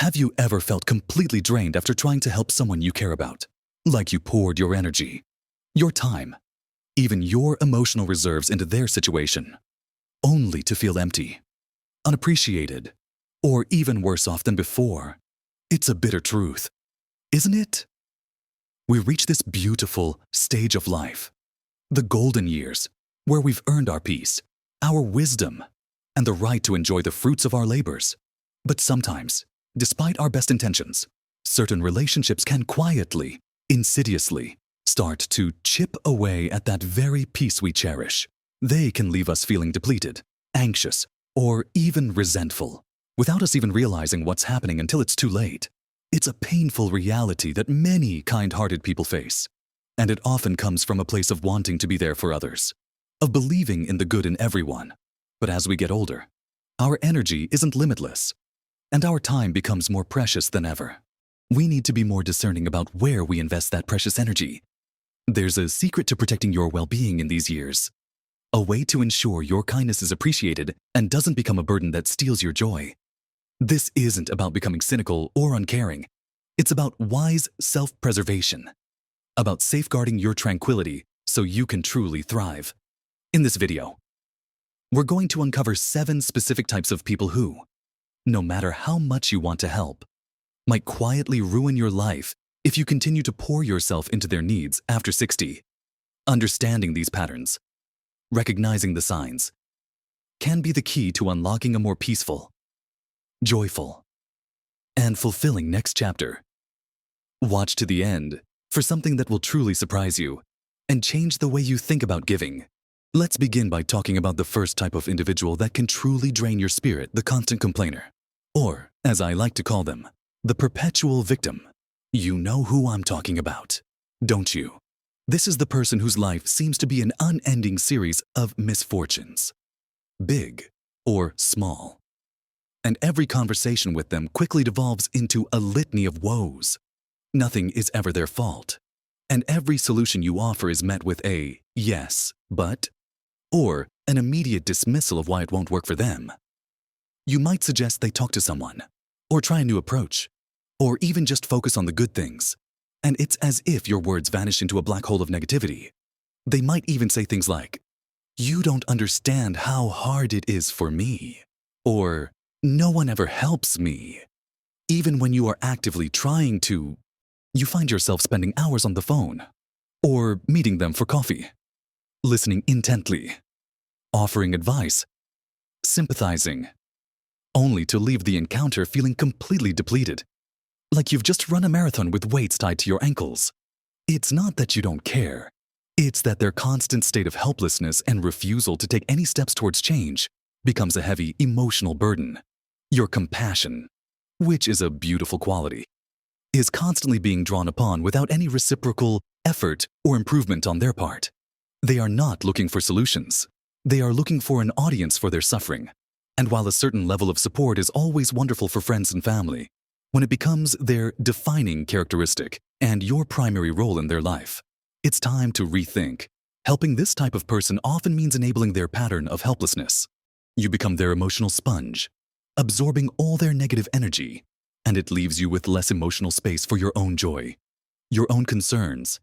Have you ever felt completely drained after trying to help someone you care about? Like you poured your energy, your time, even your emotional reserves into their situation, only to feel empty, unappreciated, or even worse off than before? It's a bitter truth, isn't it? We reach this beautiful stage of life, the golden years, where we've earned our peace, our wisdom, and the right to enjoy the fruits of our labors. But sometimes, despite our best intentions, certain relationships can quietly, insidiously, start to chip away at that very peace we cherish. They can leave us feeling depleted, anxious, or even resentful, without us even realizing what's happening until it's too late. It's a painful reality that many kind-hearted people face, and it often comes from a place of wanting to be there for others, of believing in the good in everyone. But as we get older, our energy isn't limitless, and our time becomes more precious than ever. We need to be more discerning about where we invest that precious energy. There's a secret to protecting your well-being in these years, a way to ensure your kindness is appreciated and doesn't become a burden that steals your joy. This isn't about becoming cynical or uncaring. It's about wise self-preservation, about safeguarding your tranquility so you can truly thrive. In this video, we're going to uncover 7 specific types of people who, no matter how much you want to help, might quietly ruin your life if you continue to pour yourself into their needs after 60. Understanding these patterns, recognizing the signs, can be the key to unlocking a more peaceful, joyful, and fulfilling next chapter. Watch to the end for something that will truly surprise you and change the way you think about giving. Let's begin by talking about the first type of individual that can truly drain your spirit, the constant complainer. Or, as I like to call them, the perpetual victim. You know who I'm talking about, don't you? This is the person whose life seems to be an unending series of misfortunes, big or small. And every conversation with them quickly devolves into a litany of woes. Nothing is ever their fault, and every solution you offer is met with a yes, but, or an immediate dismissal of why it won't work for them. You might suggest they talk to someone, or try a new approach, or even just focus on the good things, and it's as if your words vanish into a black hole of negativity. They might even say things like, "You don't understand how hard it is for me," or "No one ever helps me." Even when you are actively trying to, you find yourself spending hours on the phone, or meeting them for coffee, listening intently, offering advice, sympathizing, only to leave the encounter feeling completely depleted, like you've just run a marathon with weights tied to your ankles. It's not that you don't care. It's that their constant state of helplessness and refusal to take any steps towards change becomes a heavy emotional burden. Your compassion, which is a beautiful quality, is constantly being drawn upon without any reciprocal effort or improvement on their part. They are not looking for solutions. They are looking for an audience for their suffering. And while a certain level of support is always wonderful for friends and family, when it becomes their defining characteristic and your primary role in their life, it's time to rethink. Helping this type of person often means enabling their pattern of helplessness. You become their emotional sponge, absorbing all their negative energy, and it leaves you with less emotional space for your own joy, your own concerns,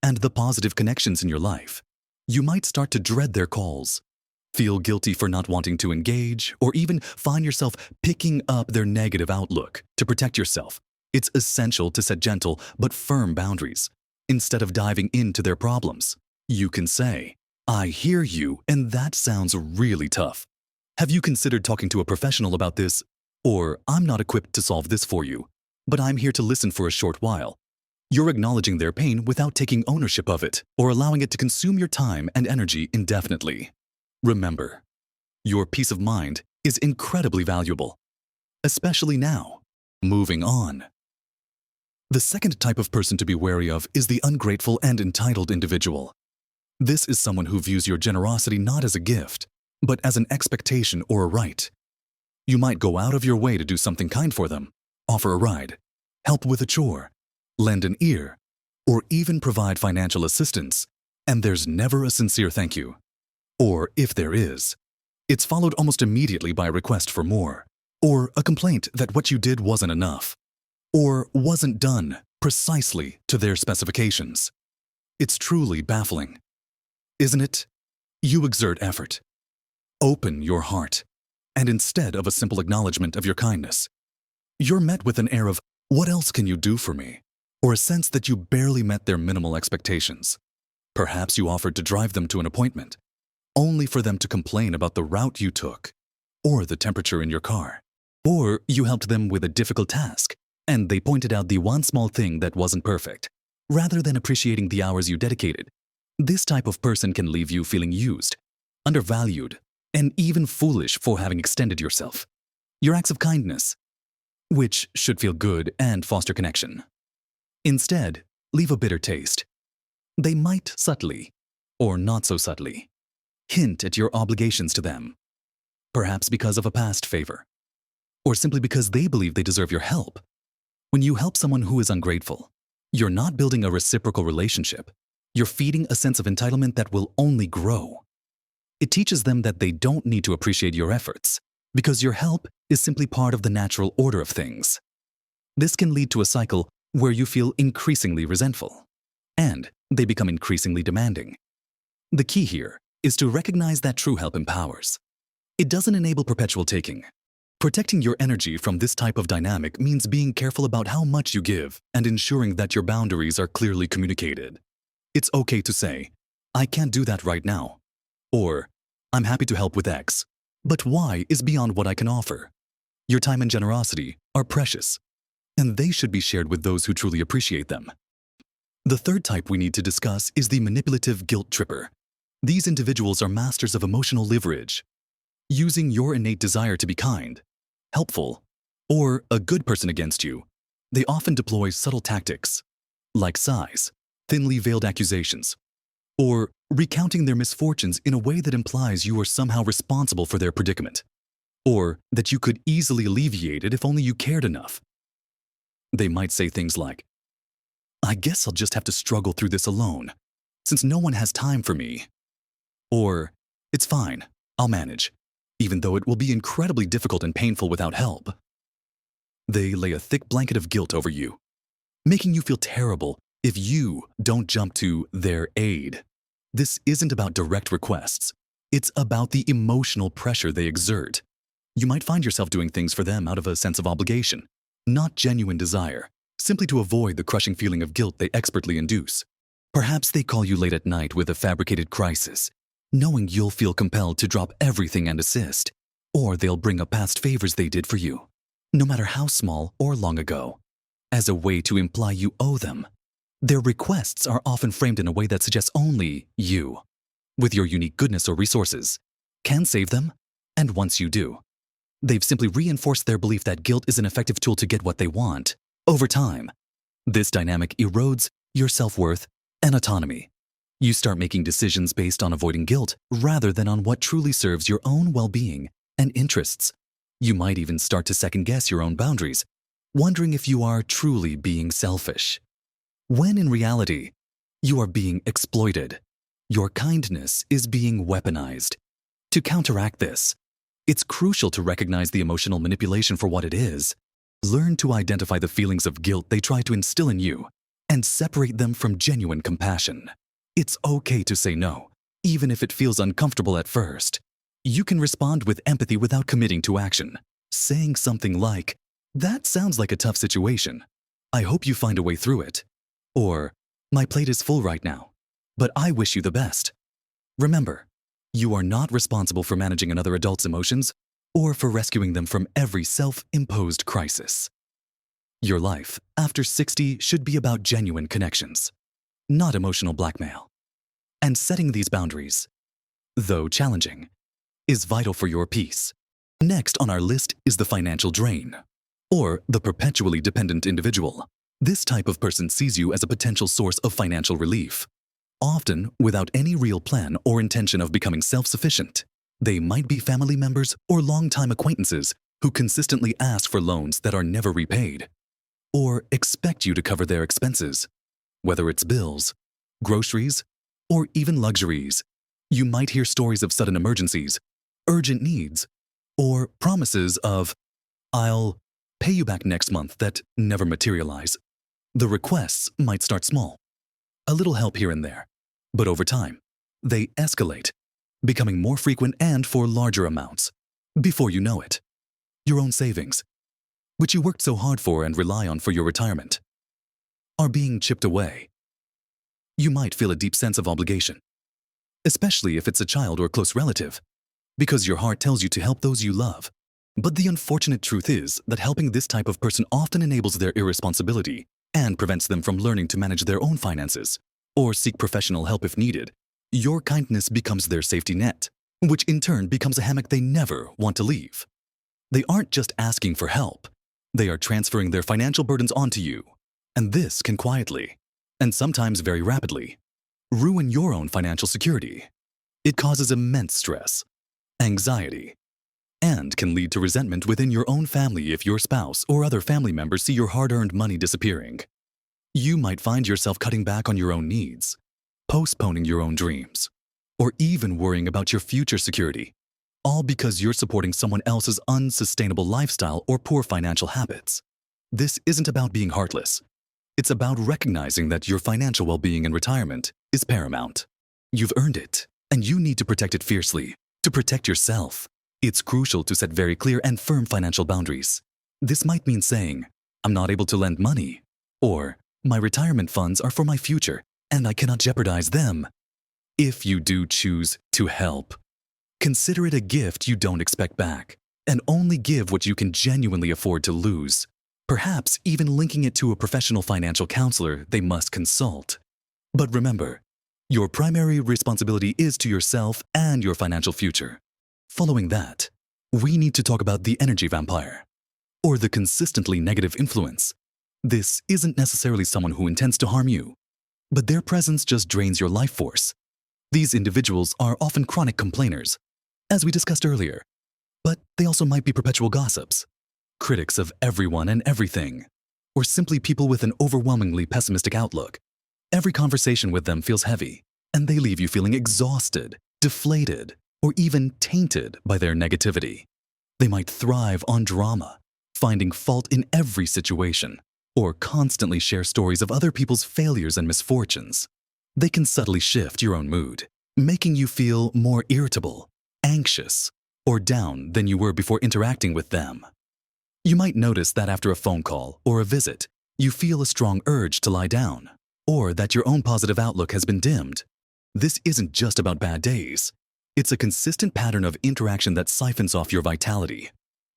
and the positive connections in your life. You might start to dread their calls, feel guilty for not wanting to engage, or even find yourself picking up their negative outlook. To protect yourself, it's essential to set gentle but firm boundaries. Instead of diving into their problems, you can say, "I hear you, and that sounds really tough. Have you considered talking to a professional about this?" Or, "I'm not equipped to solve this for you, but I'm here to listen for a short while." You're acknowledging their pain without taking ownership of it or allowing it to consume your time and energy indefinitely. Remember, your peace of mind is incredibly valuable, especially now. Moving on. The second type of person to be wary of is the ungrateful and entitled individual. This is someone who views your generosity not as a gift, but as an expectation or a right. You might go out of your way to do something kind for them, offer a ride, help with a chore, lend an ear, or even provide financial assistance, and there's never a sincere thank you. Or if there is, it's followed almost immediately by a request for more, or a complaint that what you did wasn't enough, or wasn't done precisely to their specifications. It's truly baffling, isn't it? You exert effort. Open your heart, and instead of a simple acknowledgement of your kindness, you're met with an air of, "What else can you do for me?" or a sense that you barely met their minimal expectations. Perhaps you offered to drive them to an appointment, only for them to complain about the route you took, or the temperature in your car. Or you helped them with a difficult task, and they pointed out the one small thing that wasn't perfect, rather than appreciating the hours you dedicated. This type of person can leave you feeling used, undervalued, and even foolish for having extended yourself. Your acts of kindness, which should feel good and foster connection, instead leave a bitter taste. They might subtly, or not so subtly, hint at your obligations to them, perhaps because of a past favor, or simply because they believe they deserve your help. When you help someone who is ungrateful, you're not building a reciprocal relationship. You're feeding a sense of entitlement that will only grow. It teaches them that they don't need to appreciate your efforts, because your help is simply part of the natural order of things. This can lead to a cycle where you feel increasingly resentful, and they become increasingly demanding. The key here is to recognize that true help empowers. It doesn't enable perpetual taking. Protecting your energy from this type of dynamic means being careful about how much you give and ensuring that your boundaries are clearly communicated. It's okay to say, "I can't do that right now," or "I'm happy to help with X, but Y is beyond what I can offer." Your time and generosity are precious, and they should be shared with those who truly appreciate them. The third type we need to discuss is the manipulative guilt tripper. These individuals are masters of emotional leverage. Using your innate desire to be kind, helpful, or a good person against you, they often deploy subtle tactics, like sighs, thinly veiled accusations, or recounting their misfortunes in a way that implies you are somehow responsible for their predicament, or that you could easily alleviate it if only you cared enough. They might say things like, "I guess I'll just have to struggle through this alone, since no one has time for me." Or, "It's fine, I'll manage, even though it will be incredibly difficult and painful without help." They lay a thick blanket of guilt over you, making you feel terrible if you don't jump to their aid. This isn't about direct requests. It's about the emotional pressure they exert. You might find yourself doing things for them out of a sense of obligation, not genuine desire, simply to avoid the crushing feeling of guilt they expertly induce. Perhaps they call you late at night with a fabricated crisis, knowing you'll feel compelled to drop everything and assist. Or they'll bring up past favors they did for you, no matter how small or long ago, as a way to imply you owe them. Their requests are often framed in a way that suggests only you, with your unique goodness or resources, can save them, and once you do, they've simply reinforced their belief that guilt is an effective tool to get what they want. Over time, this dynamic erodes your self-worth and autonomy. You start making decisions based on avoiding guilt rather than on what truly serves your own well-being and interests. You might even start to second-guess your own boundaries, wondering if you are truly being selfish, when in reality, you are being exploited. Your kindness is being weaponized. To counteract this, it's crucial to recognize the emotional manipulation for what it is. Learn to identify the feelings of guilt they try to instill in you and separate them from genuine compassion. It's okay to say no, even if it feels uncomfortable at first. You can respond with empathy without committing to action, saying something like, "That sounds like a tough situation. I hope you find a way through it." Or, "My plate is full right now, but I wish you the best." Remember, you are not responsible for managing another adult's emotions or for rescuing them from every self-imposed crisis. Your life after 60 should be about genuine connections, not emotional blackmail. And setting these boundaries, though challenging, is vital for your peace. Next on our list is the financial drain, or the perpetually dependent individual. This type of person sees you as a potential source of financial relief, often without any real plan or intention of becoming self-sufficient. They might be family members or longtime acquaintances who consistently ask for loans that are never repaid, or expect you to cover their expenses, whether it's bills, groceries, or even luxuries. You might hear stories of sudden emergencies, urgent needs, or promises of "I'll pay you back next month" that never materialize. The requests might start small, a little help here and there, but over time, they escalate, becoming more frequent and for larger amounts. Before you know it, your own savings, which you worked so hard for and rely on for your retirement, are being chipped away. You might feel a deep sense of obligation, especially if it's a child or close relative, because your heart tells you to help those you love. But the unfortunate truth is that helping this type of person often enables their irresponsibility and prevents them from learning to manage their own finances or seek professional help if needed. Your kindness becomes their safety net, which in turn becomes a hammock they never want to leave. They aren't just asking for help. They are transferring their financial burdens onto you, and this can quietly, and sometimes very rapidly, ruin your own financial security. It causes immense stress, anxiety, and can lead to resentment within your own family if your spouse or other family members see your hard-earned money disappearing. You might find yourself cutting back on your own needs, postponing your own dreams, or even worrying about your future security, all because you're supporting someone else's unsustainable lifestyle or poor financial habits. This isn't about being heartless. It's about recognizing that your financial well-being in retirement is paramount. You've earned it, and you need to protect it fiercely. To protect yourself, it's crucial to set very clear and firm financial boundaries. This might mean saying, "I'm not able to lend money," or "My retirement funds are for my future, and I cannot jeopardize them." If you do choose to help, consider it a gift you don't expect back, and only give what you can genuinely afford to lose. Perhaps even linking it to a professional financial counselor they must consult. But remember, your primary responsibility is to yourself and your financial future. Following that, we need to talk about the energy vampire, or the consistently negative influence. This isn't necessarily someone who intends to harm you, but their presence just drains your life force. These individuals are often chronic complainers, as we discussed earlier, but they also might be perpetual gossips, critics of everyone and everything, or simply people with an overwhelmingly pessimistic outlook. Every conversation with them feels heavy, and they leave you feeling exhausted, deflated, or even tainted by their negativity. They might thrive on drama, finding fault in every situation, or constantly share stories of other people's failures and misfortunes. They can subtly shift your own mood, making you feel more irritable, anxious, or down than you were before interacting with them. You might notice that after a phone call or a visit, you feel a strong urge to lie down, or that your own positive outlook has been dimmed. This isn't just about bad days. It's a consistent pattern of interaction that siphons off your vitality,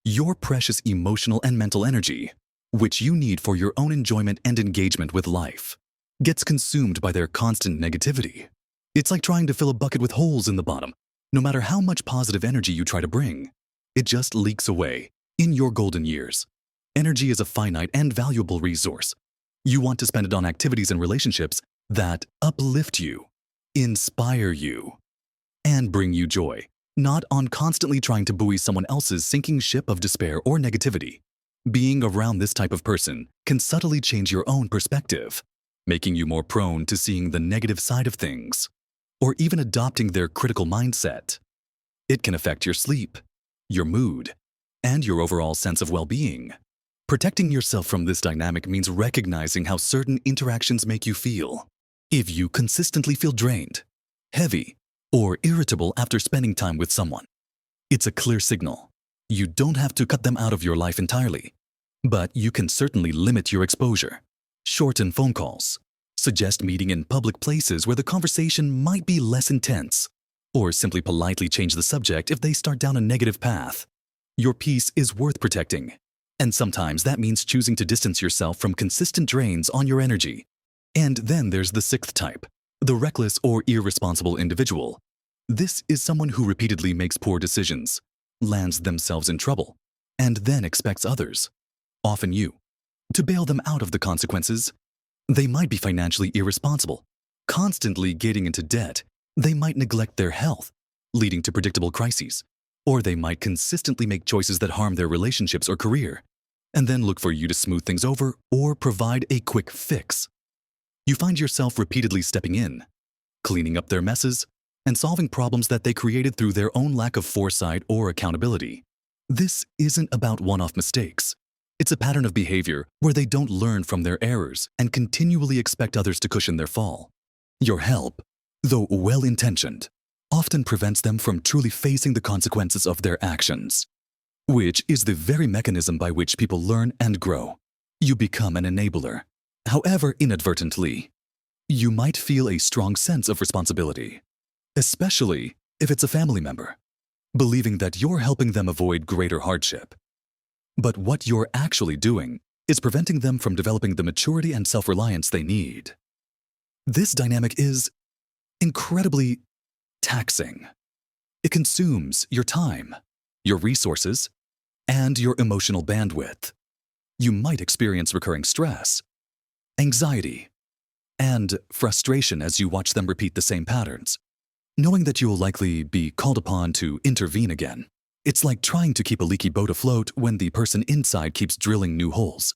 your precious emotional and mental energy, which you need for your own enjoyment and engagement with life, gets consumed by their constant negativity. It's like trying to fill a bucket with holes in the bottom. No matter how much positive energy you try to bring, it just leaks away. In your golden years, energy is a finite and valuable resource. You want to spend it on activities and relationships that uplift you, inspire you, and bring you joy, not on constantly trying to buoy someone else's sinking ship of despair or negativity. Being around this type of person can subtly change your own perspective, making you more prone to seeing the negative side of things, or even adopting their critical mindset. It can affect your sleep, your mood, and your overall sense of well-being. Protecting yourself from this dynamic means recognizing how certain interactions make you feel. If you consistently feel drained, heavy, or irritable after spending time with someone, it's a clear signal. You don't have to cut them out of your life entirely, but you can certainly limit your exposure. Shorten phone calls. Suggest meeting in public places where the conversation might be less intense, or simply politely change the subject if they start down a negative path. Your peace is worth protecting, and sometimes that means choosing to distance yourself from consistent drains on your energy. And then there's the sixth type, the reckless or irresponsible individual. This is someone who repeatedly makes poor decisions, lands themselves in trouble, and then expects others, often you, to bail them out of the consequences. They might be financially irresponsible, constantly getting into debt. They might neglect their health, leading to predictable crises. Or they might consistently make choices that harm their relationships or career, and then look for you to smooth things over or provide a quick fix. You find yourself repeatedly stepping in, cleaning up their messes, and solving problems that they created through their own lack of foresight or accountability. This isn't about one-off mistakes. It's a pattern of behavior where they don't learn from their errors and continually expect others to cushion their fall. Your help, though well-intentioned, often prevents them from truly facing the consequences of their actions, which is the very mechanism by which people learn and grow. You become an enabler. However, inadvertently, you might feel a strong sense of responsibility, especially if it's a family member, believing that you're helping them avoid greater hardship. But what you're actually doing is preventing them from developing the maturity and self-reliance they need. This dynamic is incredibly taxing. It consumes your time, your resources, and your emotional bandwidth. You might experience recurring stress, anxiety, and frustration as you watch them repeat the same patterns, knowing that you'll likely be called upon to intervene again. It's like trying to keep a leaky boat afloat when the person inside keeps drilling new holes.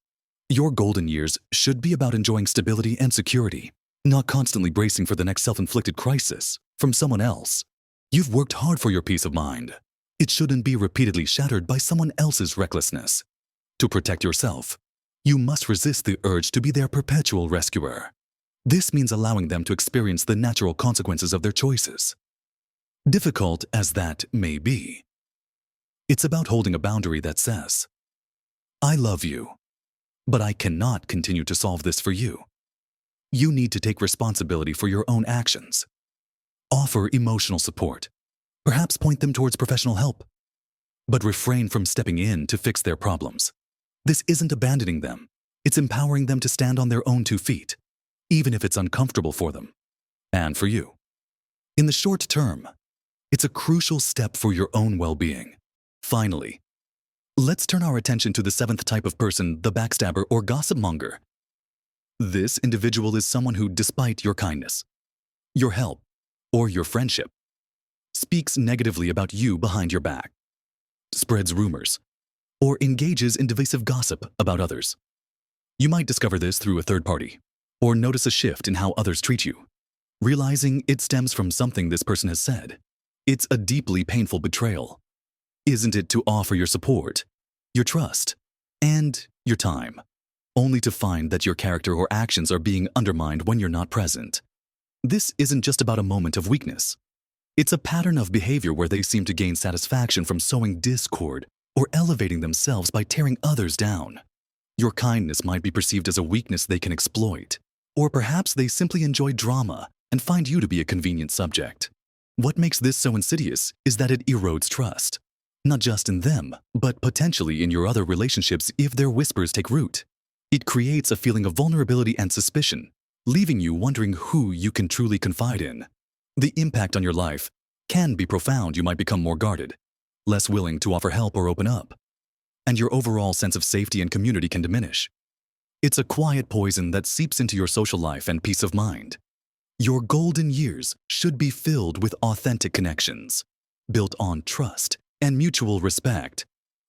Your golden years should be about enjoying stability and security, not constantly bracing for the next self-inflicted crisis from someone else. You've worked hard for your peace of mind. It shouldn't be repeatedly shattered by someone else's recklessness. To protect yourself, you must resist the urge to be their perpetual rescuer. This means allowing them to experience the natural consequences of their choices. Difficult as that may be, it's about holding a boundary that says, I love you, but I cannot continue to solve this for you. You need to take responsibility for your own actions. Offer emotional support. Perhaps point them towards professional help, but refrain from stepping in to fix their problems. This isn't abandoning them. It's empowering them to stand on their own 2 feet, even if it's uncomfortable for them and for you. In the short term, it's a crucial step for your own well-being. Finally, let's turn our attention to the 7th type of person, the backstabber or gossip monger. This individual is someone who, despite your kindness, your help, or your friendship, speaks negatively about you behind your back, spreads rumors, or engages in divisive gossip about others. You might discover this through a third party, or notice a shift in how others treat you, realizing it stems from something this person has said. It's a deeply painful betrayal. Isn't it, to offer your support, your trust, and your time, only to find that your character or actions are being undermined when you're not present? This isn't just about a moment of weakness. It's a pattern of behavior where they seem to gain satisfaction from sowing discord or elevating themselves by tearing others down. Your kindness might be perceived as a weakness they can exploit, or perhaps they simply enjoy drama and find you to be a convenient subject. What makes this so insidious is that it erodes trust. Not just in them, but potentially in your other relationships if their whispers take root. It creates a feeling of vulnerability and suspicion, leaving you wondering who you can truly confide in. The impact on your life can be profound. You might become more guarded, less willing to offer help or open up, and your overall sense of safety and community can diminish. It's a quiet poison that seeps into your social life and peace of mind. Your golden years should be filled with authentic connections, built on trust and mutual respect,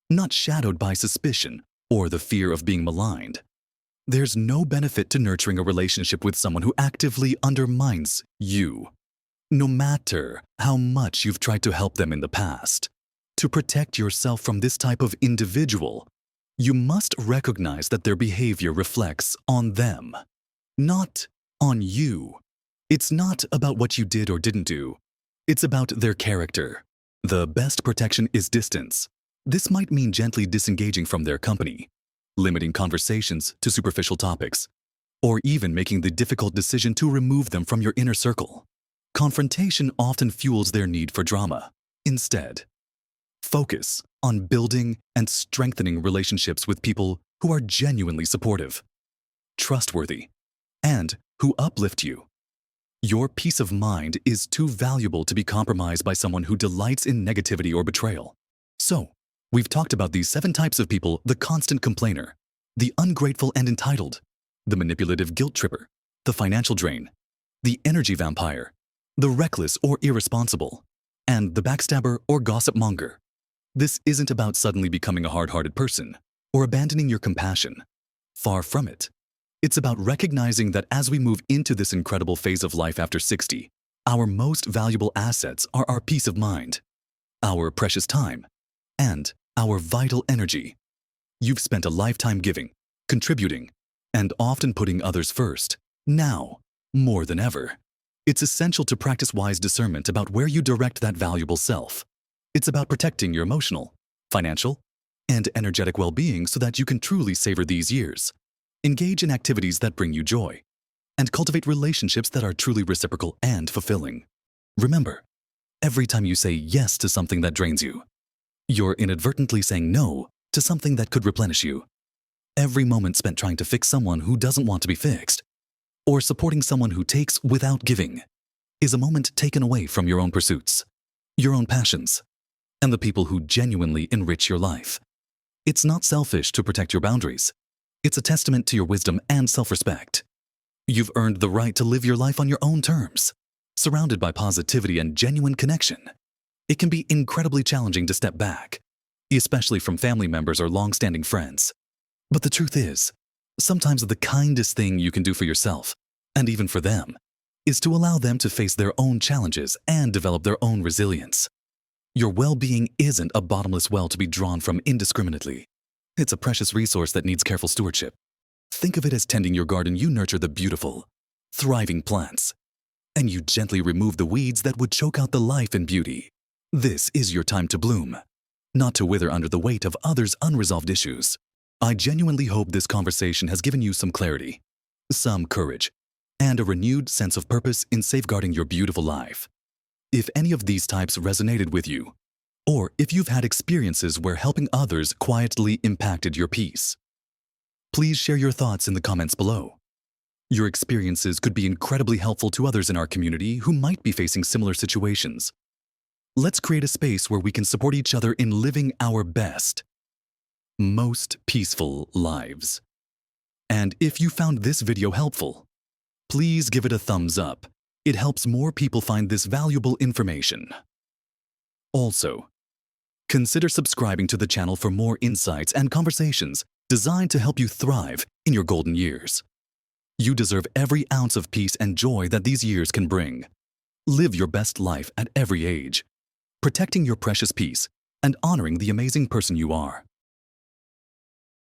not shadowed by suspicion or the fear of being maligned. There's no benefit to nurturing a relationship with someone who actively undermines you, no matter how much you've tried to help them in the past. To protect yourself from this type of individual, you must recognize that their behavior reflects on them, not on you. It's not about what you did or didn't do. It's about their character. The best protection is distance. This might mean gently disengaging from their company, limiting conversations to superficial topics, or even making the difficult decision to remove them from your inner circle. Confrontation often fuels their need for drama. Instead, focus on building and strengthening relationships with people who are genuinely supportive, trustworthy, and who uplift you. Your peace of mind is too valuable to be compromised by someone who delights in negativity or betrayal. So, we've talked about these 7 types of people: the constant complainer, the ungrateful and entitled, the manipulative guilt tripper, the financial drain, the energy vampire, the reckless or irresponsible, and the backstabber or gossip monger. This isn't about suddenly becoming a hard-hearted person or abandoning your compassion. Far from it. It's about recognizing that as we move into this incredible phase of life after 60, our most valuable assets are our peace of mind, our precious time, and our vital energy. You've spent a lifetime giving, contributing, and often putting others first. Now, more than ever, it's essential to practice wise discernment about where you direct that valuable self. It's about protecting your emotional, financial, and energetic well-being so that you can truly savor these years. Engage in activities that bring you joy, and cultivate relationships that are truly reciprocal and fulfilling. Remember, every time you say yes to something that drains you, you're inadvertently saying no to something that could replenish you. Every moment spent trying to fix someone who doesn't want to be fixed, or supporting someone who takes without giving, is a moment taken away from your own pursuits, your own passions, and the people who genuinely enrich your life. It's not selfish to protect your boundaries. It's a testament to your wisdom and self-respect. You've earned the right to live your life on your own terms, surrounded by positivity and genuine connection. It can be incredibly challenging to step back, especially from family members or long-standing friends. But the truth is, sometimes the kindest thing you can do for yourself, and even for them, is to allow them to face their own challenges and develop their own resilience. Your well-being isn't a bottomless well to be drawn from indiscriminately. It's a precious resource that needs careful stewardship. Think of it as tending your garden. You nurture the beautiful, thriving plants, and you gently remove the weeds that would choke out the life and beauty. This is your time to bloom, not to wither under the weight of others' unresolved issues. I genuinely hope this conversation has given you some clarity, some courage, and a renewed sense of purpose in safeguarding your beautiful life. If any of these types resonated with you, or if you've had experiences where helping others quietly impacted your peace, please share your thoughts in the comments below. Your experiences could be incredibly helpful to others in our community who might be facing similar situations. Let's create a space where we can support each other in living our best, most peaceful lives. And if you found this video helpful, please give it a thumbs up. It helps more people find this valuable information. Also, consider subscribing to the channel for more insights and conversations designed to help you thrive in your golden years. You deserve every ounce of peace and joy that these years can bring. Live your best life at every age, protecting your precious peace and honoring the amazing person you are.